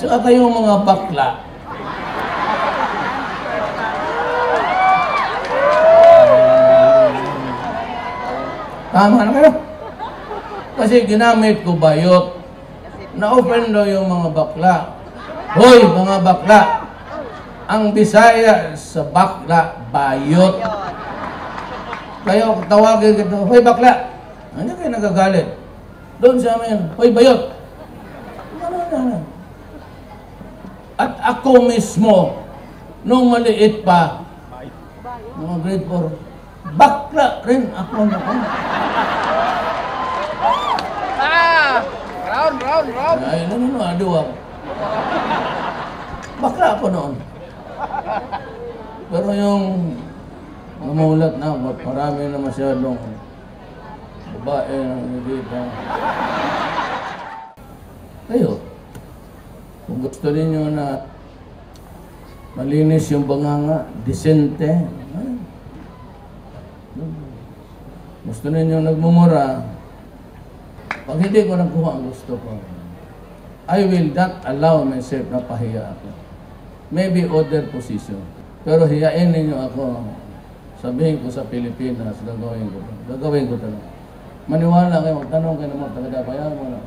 Tsaka kayong mga bakla. Tama na kayo. Kasi ginamit ko bayot. Na-open daw yung mga bakla. Hoy, mga bakla! Ang Bisaya sa bakla, bayot. Kayo, tawagin kita, hoy bakla! Ano kayo nagagalit? Doon sa amin, hoy bayot! Ano. At ako mismo, nung maliit pa, mga grade 4, bakla rin ako noon. Round. Ay, ado ako. Bakla ako noon. Pero yung mamulat na, marami na masyadong babae na hindi pa. Kayo, kung gusto ninyo na malinis yung banganga, disente, gusto ninyo nagmumura, pag hindi ko nakuha ang gusto ko, I will not allow myself na pahiya ako. Maybe other position. Pero hiyain ninyo ako, sabihin ko sa Pilipinas, gagawin ko talaga. Maniwala kayo, magtanong kayo ng mga taga-dapayan mo na.